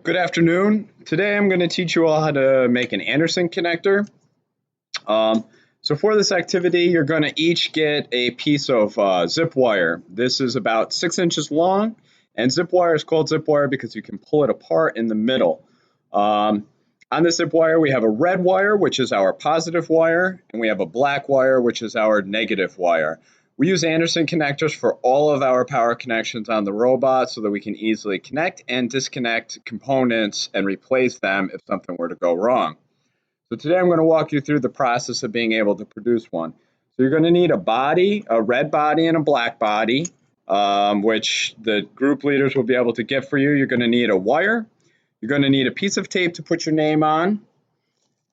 Good afternoon. Today I'm going to teach you all how to make an Anderson connector. So for this activity, you're going to each get a piece of zip wire. This is about 6 inches long, and zip wire is called zip wire because you can pull it apart in the middle. On the zip wire, we have a red wire, which is our positive wire, and we have a black wire, which is our negative wire. We use Anderson connectors for all of our power connections on the robot so that we can easily connect and disconnect components and replace them if something were to go wrong. So today I'm going to walk you through the process of being able to produce one. So you're going to need a body, a red body and a black body, which the group leaders will be able to get for you. You're going to need a wire. You're going to need a piece of tape to put your name on.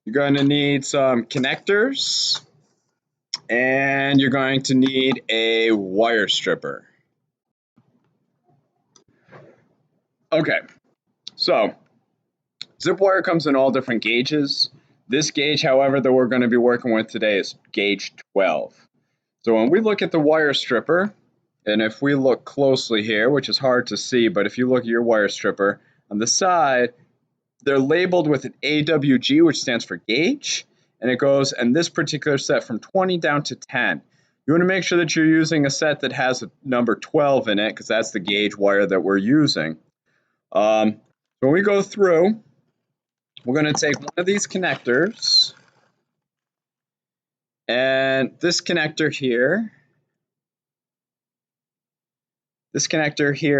You're going to need some connectors. And you're going to need a wire stripper. Okay, so zip wire comes in all different gauges. This gauge, however, that we're going to be working with today is gauge 12. So when we look at the wire stripper, and if we look closely here, which is hard to see, but if you look at your wire stripper, on the side, they're labeled with an AWG, which stands for gauge, and it goes in this particular set from 20 down to 10. You want to make sure that you're using a set that has a number 12 in it, because that's the gauge wire that we're using. When we go through, we're going to take one of these connectors, and this connector here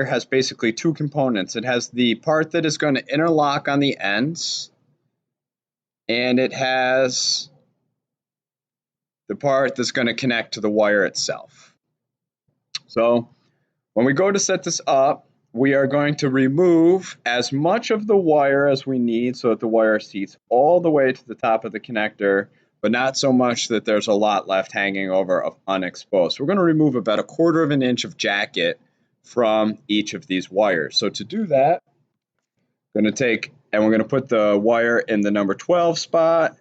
has basically two components. It has the part that is going to interlock on the ends, and it has the part that's going to connect to the wire itself. So when we go to set this up, we are going to remove as much of the wire as we need so that the wire seats all the way to the top of the connector, but not so much that there's a lot left hanging over of unexposed. So we're going to remove about 1/4 of an inch of jacket from each of these wires. So to do that, we're going to put the wire in the number 12 spot.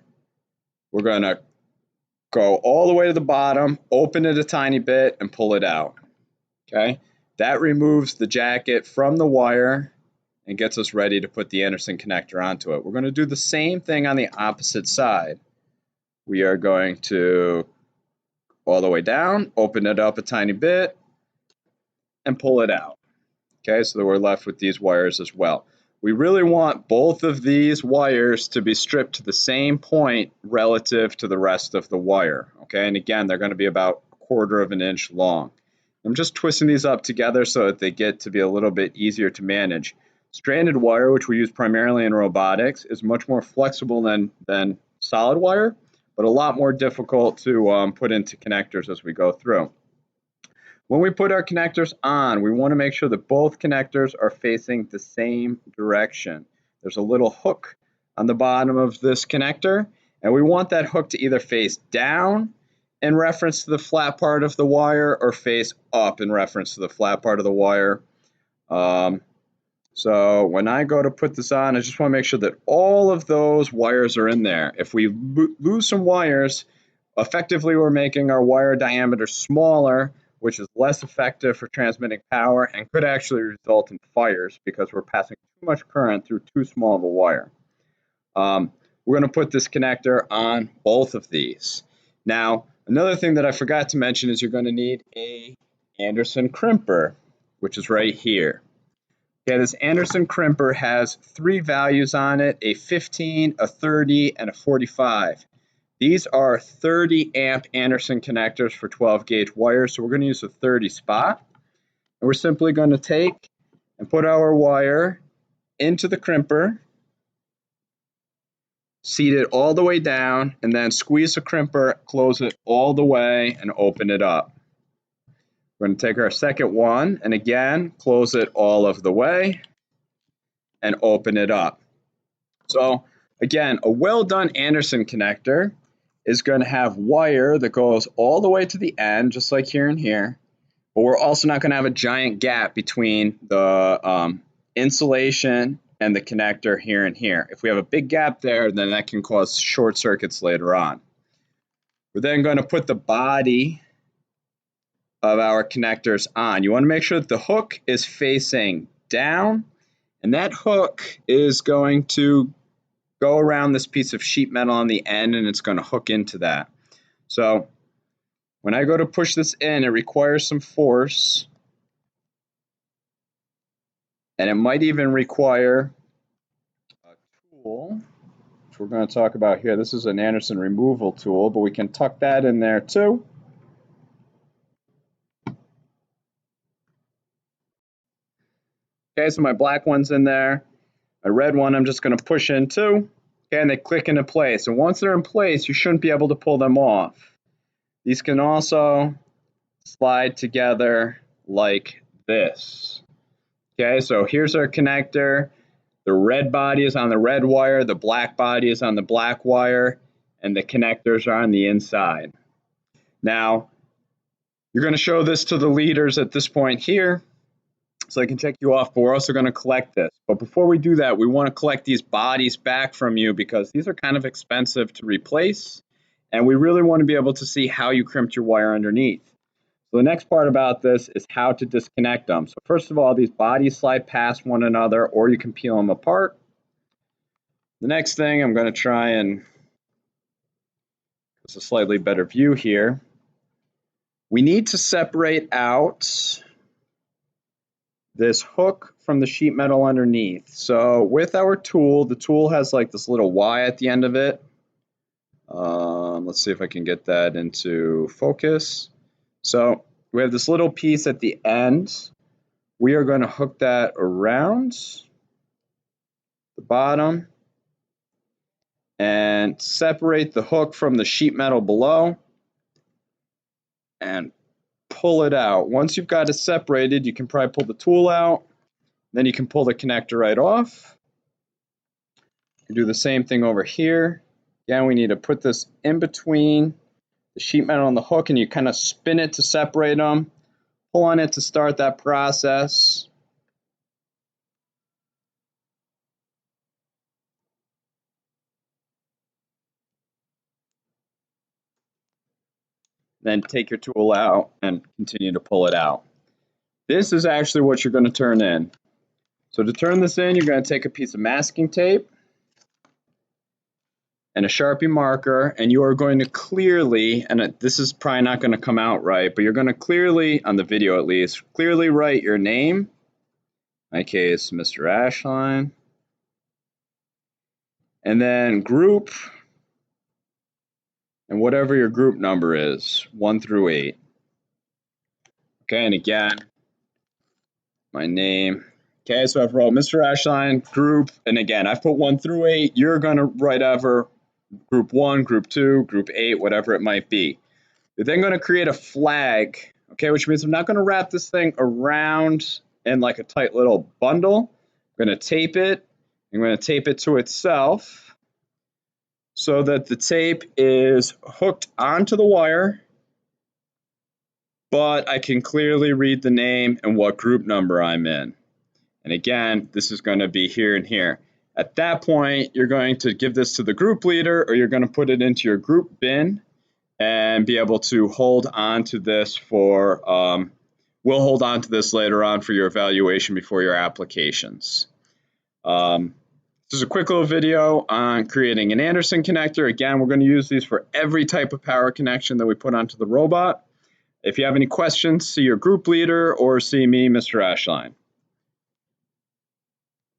We're going to go all the way to the bottom, open it a tiny bit, and pull it out. Okay, that removes the jacket from the wire and gets us ready to put the Anderson connector onto it. We're going to do the same thing on the opposite side. We are going to all the way down, open it up a tiny bit, and pull it out. Okay, so that we're left with these wires as well. We really want both of these wires to be stripped to the same point relative to the rest of the wire. Okay, and again, they're going to be about 1/4 of an inch long. I'm just twisting these up together so that they get to be a little bit easier to manage. Stranded wire, which we use primarily in robotics, is much more flexible than solid wire, but a lot more difficult to put into connectors as we go through. When we put our connectors on, we want to make sure that both connectors are facing the same direction. There's a little hook on the bottom of this connector, and we want that hook to either face down in reference to the flat part of the wire or face up in reference to the flat part of the wire. So when I go to put this on, I just want to make sure that all of those wires are in there. If we lose some wires, effectively we're making our wire diameter smaller, which is less effective for transmitting power and could actually result in fires because we're passing too much current through too small of a wire. We're going to put this connector on both of these. Now, another thing that I forgot to mention is you're going to need a Anderson crimper, which is right here. Okay, this Anderson crimper has 3 values on it, a 15, a 30, and a 45. These are 30 amp Anderson connectors for 12 gauge wires, so we're going to use a 30 spot. And we're simply going to take and put our wire into the crimper, seat it all the way down, and then squeeze the crimper, close it all the way, and open it up. We're going to take our second one, and again, close it all of the way, and open it up. So again, a well done Anderson connector is going to have wire that goes all the way to the end, just like here and here, but we're also not going to have a giant gap between the insulation and the connector here and here. If we have a big gap there, then that can cause short circuits later on. We're then going to put the body of our connectors on. You want to make sure that the hook is facing down And that hook is going to go around this piece of sheet metal on the end, and it's going to hook into that. So when I go to push this in, it requires some force, and it might even require a tool, which we're going to talk about here. This is an Anderson removal tool, but we can tuck that in there too. Okay, so my black one's in there. My red one I'm just going to push in too. Okay, and they click into place. And once they're in place, you shouldn't be able to pull them off. These can also slide together like this. Okay, so here's our connector. The red body is on the red wire, the black body is on the black wire, and the connectors are on the inside. Now, you're going to show this to the leaders at this point here, so I can check you off, but we're also going to collect this. But before we do that, we want to collect these bodies back from you because these are kind of expensive to replace, and we really want to be able to see how you crimped your wire underneath. So the next part about this is how to disconnect them. So first of all, these bodies slide past one another, or you can peel them apart. The next thing, I'm going to try and, it's a slightly better view here. We need to separate out this hook from the sheet metal underneath. So with our tool, the tool has like this little Y at the end of it. Let's see if I can get that into focus. So we have this little piece at the end. We are going to hook that around the bottom and separate the hook from the sheet metal below and pull it out. Once you've got it separated, you can probably pull the tool out. Then you can pull the connector right off. You do the same thing over here. Again, we need to put this in between the sheet metal and the hook, and you kind of spin it to separate them. Pull on it to start that process. Then take your tool out and continue to pull it out. This is actually what you're going to turn in. So to turn this in, you're going to take a piece of masking tape and a Sharpie marker, and you are going to clearly, and this is probably not going to come out right, but you're going to clearly, on the video at least, clearly write your name. In my case, Mr. Ashline. And then group, and whatever your group number is, 1 through 8. Okay, and again, my name. Okay, so I've wrote Mr. Ashline, group, and again, I've put 1 through 8. You're going to write ever group 1, group 2, group 8, whatever it might be. You're then going to create a flag, okay, which means I'm not going to wrap this thing around in like a tight little bundle. I'm going to tape it. I'm going to tape it to itself so that the tape is hooked onto the wire, but I can clearly read the name and what group number I'm in. And again, this is going to be here and here. At that point, you're going to give this to the group leader, or you're going to put it into your group bin and be able to hold on to this for, we'll hold on to this later on for your evaluation before your applications. This is a quick little video on creating an Anderson connector. Again, we're going to use these for every type of power connection that we put onto the robot. If you have any questions, see your group leader or see me, Mr. Ashline.